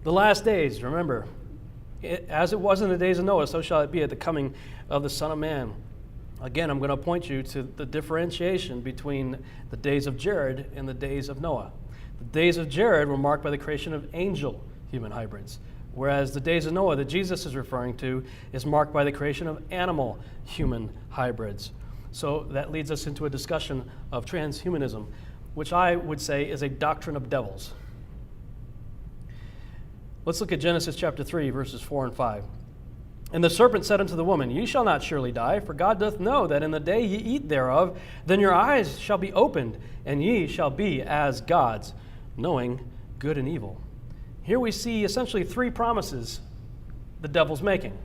The last days, remember, as it was in the days of Noah, so shall it be at the coming of the Son of Man. Again, I'm going to point you to the differentiation between the days of Jared and the days of Noah. The days of Jared were marked by the creation of angel human hybrids, whereas the days of Noah that Jesus is referring to is marked by the creation of animal human hybrids. So that leads us into a discussion of transhumanism, which I would say is a doctrine of devils. Let's look at Genesis chapter 3, verses 4 and 5. And the serpent said unto the woman, Ye shall not surely die, for God doth know that in the day ye eat thereof, then your eyes shall be opened, and ye shall be as gods, knowing good and evil. Here we see essentially three promises the devil's making.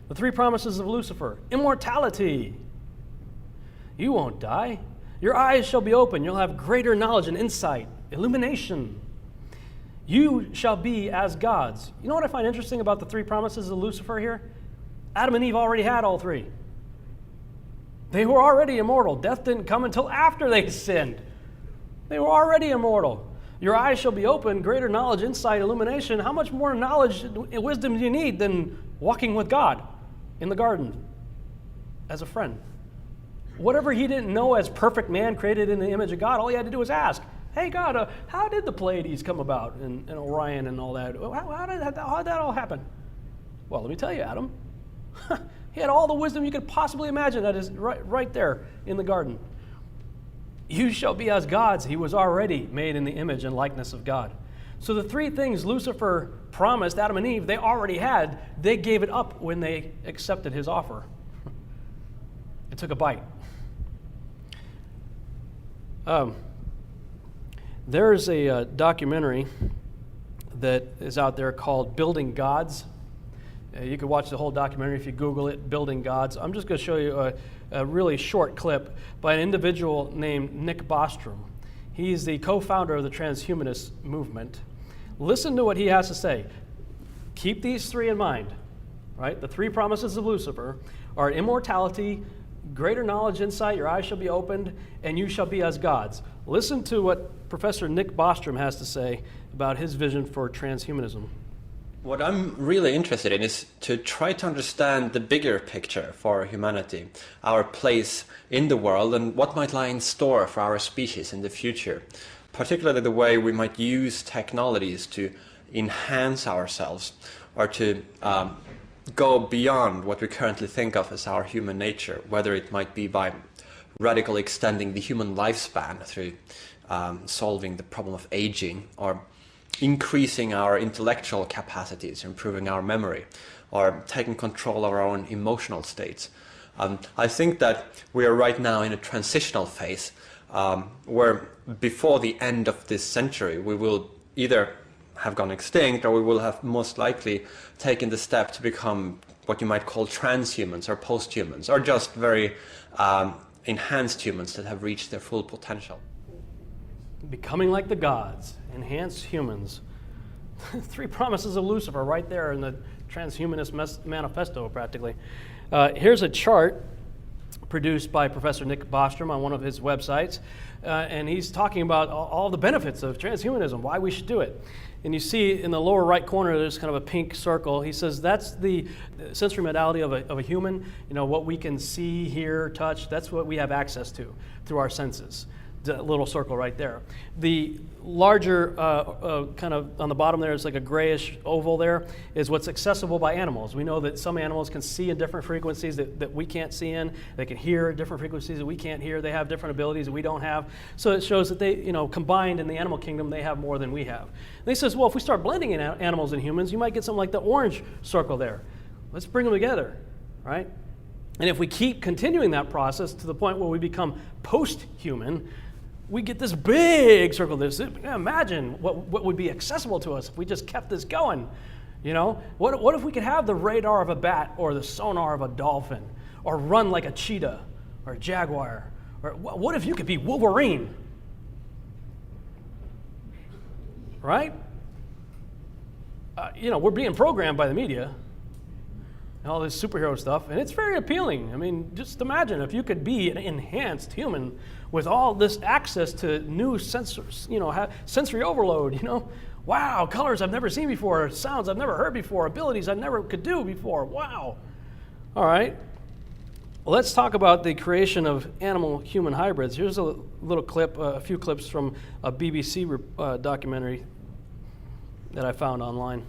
The three promises of Lucifer: immortality. You won't die. Your eyes shall be open. You'll have greater knowledge and insight, illumination. You shall be as gods. You know what I find interesting about the three promises of Lucifer here? Adam and Eve already had all three. They were already immortal. Death didn't come until after they sinned. They were already immortal. Your eyes shall be open, greater knowledge, insight, illumination. How much more knowledge and wisdom do you need than walking with God in the garden as a friend? Whatever he didn't know as perfect man created in the image of God, all he had to do was ask, hey, God, how did the Pleiades come about and Orion and all that? How did that all happen? Well, let me tell you, Adam. He had all the wisdom you could possibly imagine. That is right there in the garden. You shall be as gods. He was already made in the image and likeness of God. So the three things Lucifer promised Adam and Eve, they already had. They gave it up when they accepted his offer. It took a bite. There's a documentary that is out there called Building Gods. You can watch the whole documentary if you Google it, Building Gods. I'm just going to show you a really short clip by an individual named Nick Bostrom. He's the co-founder of the transhumanist movement. Listen to what he has to say. Keep these three in mind, right? The three promises of Lucifer are immortality, greater knowledge, insight, your eyes shall be opened, and you shall be as gods. Listen to what Professor Nick Bostrom has to say about his vision for transhumanism. What I'm really interested in is to try to understand the bigger picture for humanity, our place in the world, and what might lie in store for our species in the future, particularly the way we might use technologies to enhance ourselves or to go beyond what we currently think of as our human nature, whether it might be by radically extending the human lifespan through solving the problem of aging, or increasing our intellectual capacities, improving our memory, or taking control of our own emotional states. I think that we are right now in a transitional phase where before the end of this century we will either have gone extinct or we will have most likely taken the step to become what you might call transhumans or posthumans, or just very enhanced humans that have reached their full potential. Becoming like the gods, enhanced humans. Three promises of Lucifer right there in the transhumanist manifesto, practically. Here's a chart produced by Professor Nick Bostrom on one of his websites, and he's talking about all the benefits of transhumanism, why we should do it. And you see in the lower right corner, there's kind of a pink circle. He says that's the sensory modality of a human. You know, what we can see, hear, touch, that's what we have access to through our senses. The little circle right there. The larger kind of on the bottom there is like a grayish oval there is what's accessible by animals. We know that some animals can see in different frequencies that we can't see in. They can hear different frequencies that we can't hear. They have different abilities that we don't have. So it shows that they, combined in the animal kingdom, they have more than we have. And he says, well, if we start blending in animals and humans, you might get something like the orange circle there. Let's bring them together, right? And if we keep continuing that process to the point where we become post-human, we get this big circle. Imagine what would be accessible to us if we just kept this going. What if we could have the radar of a bat or the sonar of a dolphin, or run like a cheetah or a jaguar? Or what if you could be Wolverine? Right? We're being programmed by the media and all this superhero stuff, and it's very appealing. I mean, just imagine if you could be an enhanced human with all this access to new sensors, sensory overload, Wow, colors I've never seen before, sounds I've never heard before, abilities I never could do before. Wow. All right. Well, let's talk about the creation of animal-human hybrids. Here's a little clip, a few clips from a BBC documentary that I found online.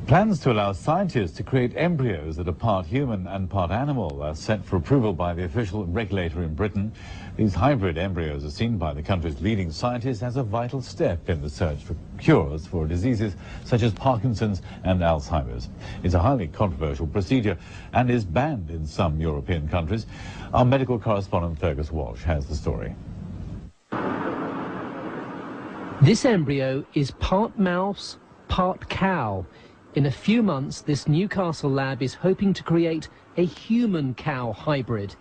Plans to allow scientists to create embryos that are part human and part animal are set for approval by the official regulator in Britain. These hybrid embryos are seen by the country's leading scientists as a vital step in the search for cures for diseases such as Parkinson's and Alzheimer's. It's a highly controversial procedure and is banned in some European countries. Our medical correspondent Fergus Walsh has the story. This embryo is part mouse, part cow. In a few months, this Newcastle lab is hoping to create a human-cow hybrid.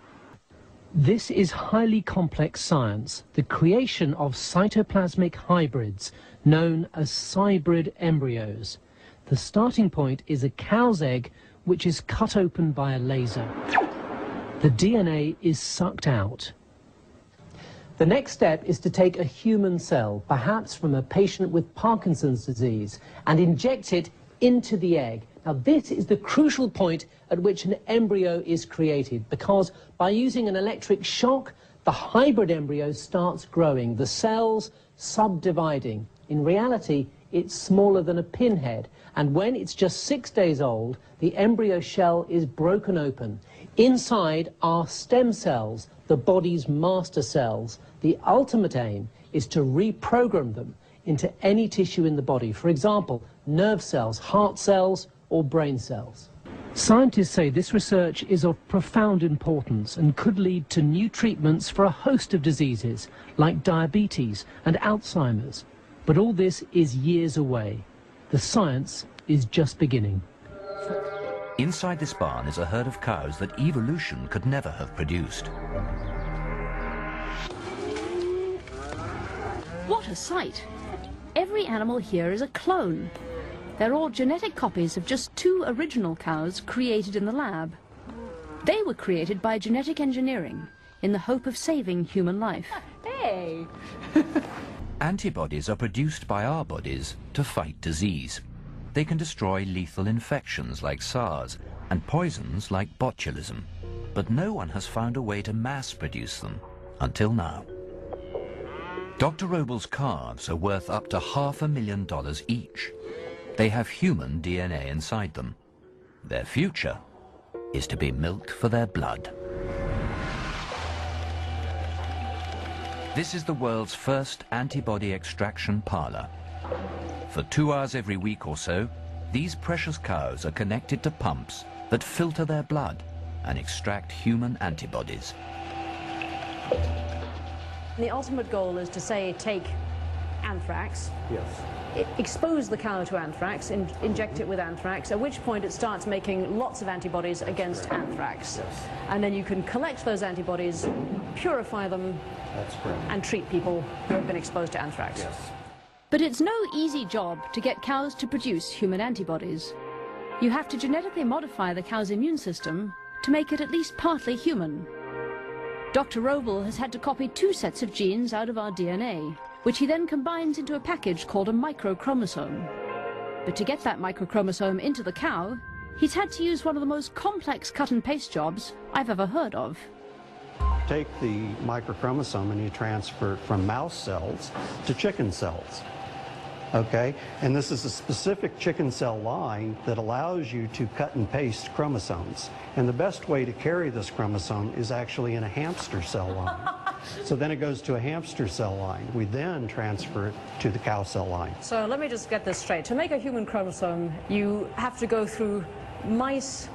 This is highly complex science, the creation of cytoplasmic hybrids, known as cybrid embryos. The starting point is a cow's egg, which is cut open by a laser. The DNA is sucked out. The next step is to take a human cell, perhaps from a patient with Parkinson's disease, and inject it into the egg. Now, this is the crucial point at which an embryo is created, because by using an electric shock, the hybrid embryo starts growing, the cells subdividing. In reality, it's smaller than a pinhead, and when it's just 6 days old, the embryo shell is broken open. Inside are stem cells, the body's master cells. The ultimate aim is to reprogram them into any tissue in the body, for example, nerve cells, heart cells, or brain cells. Scientists say this research is of profound importance and could lead to new treatments for a host of diseases, like diabetes and Alzheimer's. But all this is years away. The science is just beginning. Inside this barn is a herd of cows that evolution could never have produced. What a sight! Every animal here is a clone. They're all genetic copies of just 2 original cows created in the lab. They were created by genetic engineering in the hope of saving human life. Hey! Antibodies are produced by our bodies to fight disease. They can destroy lethal infections like SARS and poisons like botulism. But no one has found a way to mass produce them until now. Dr. Robles' calves are worth up to $500,000 each. They have human DNA inside them. Their future is to be milked for their blood. This is the world's first antibody extraction parlor. For 2 hours every week or so, these precious cows are connected to pumps that filter their blood and extract human antibodies. The ultimate goal is to, say, take anthrax, expose the cow to anthrax, inject it with anthrax, at which point it starts making lots of antibodies against anthrax. And then you can collect those antibodies, purify them, and treat people who have been exposed to anthrax. But it's no easy job to get cows to produce human antibodies. You have to genetically modify the cow's immune system to make it at least partly human. Dr. Roble has had to copy 2 sets of genes out of our DNA, which he then combines into a package called a microchromosome. But to get that microchromosome into the cow, he's had to use one of the most complex cut and paste jobs I've ever heard of. Take the microchromosome and you transfer it from mouse cells to chicken cells. Okay, and this is a specific chicken cell line that allows you to cut and paste chromosomes. And the best way to carry this chromosome is actually in a hamster cell line. So then it goes to a hamster cell line. We then transfer it to the cow cell line. So let me just get this straight. To make a human chromosome, you have to go through mice,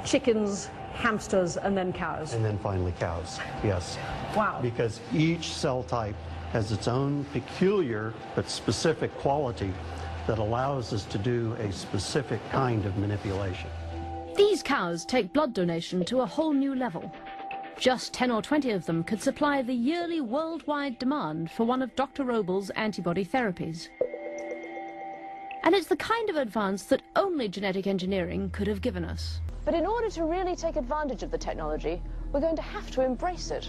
chickens, hamsters, and then cows. And then finally cows, yes. Wow. Because each cell type has its own peculiar but specific quality that allows us to do a specific kind of manipulation. These cows take blood donation to a whole new level. Just 10 or 20 of them could supply the yearly worldwide demand for one of Dr. Roble's antibody therapies. And it's the kind of advance that only genetic engineering could have given us. But in order to really take advantage of the technology, we're going to have to embrace it.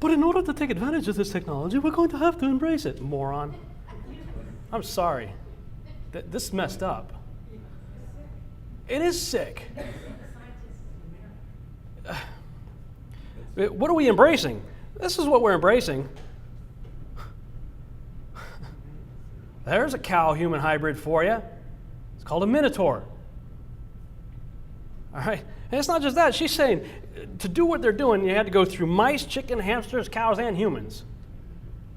But in order to take advantage of this technology, we're going to have to embrace it. Moron. I'm sorry. This is messed up. It is sick. What are we embracing? This is what we're embracing. There's a cow-human hybrid for you. It's called a minotaur. All right? And it's not just that. She's saying to do what they're doing, you had to go through mice, chicken, hamsters, cows, and humans.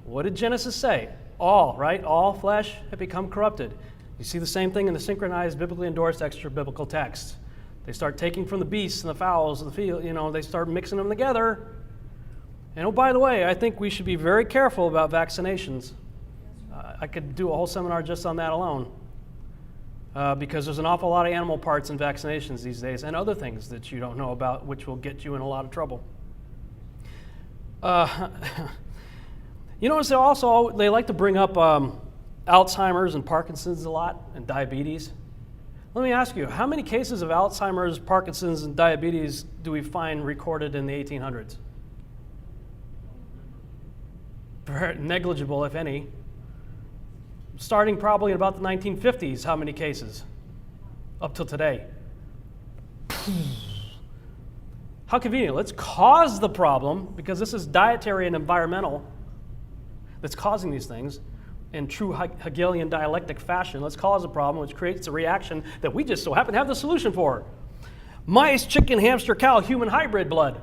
What did Genesis say? All, right? All flesh have become corrupted. You see the same thing in the synchronized, biblically endorsed extra-biblical texts. They start taking from the beasts and the fowls of the field, they start mixing them together. And oh, by the way, I think we should be very careful about vaccinations. I could do a whole seminar just on that alone. Because there's an awful lot of animal parts in vaccinations these days and other things that you don't know about, which will get you in a lot of trouble. You notice they like to bring up Alzheimer's and Parkinson's a lot, and diabetes. Let me ask you, how many cases of Alzheimer's, Parkinson's, and diabetes do we find recorded in the 1800s? Very negligible, if any. Starting probably in about the 1950s, how many cases? Up till today. How convenient. Let's cause the problem, because this is dietary and environmental that's causing these things. In true Hegelian dialectic fashion, let's cause a problem which creates a reaction that we just so happen to have the solution for. Mice, chicken, hamster, cow, human hybrid blood.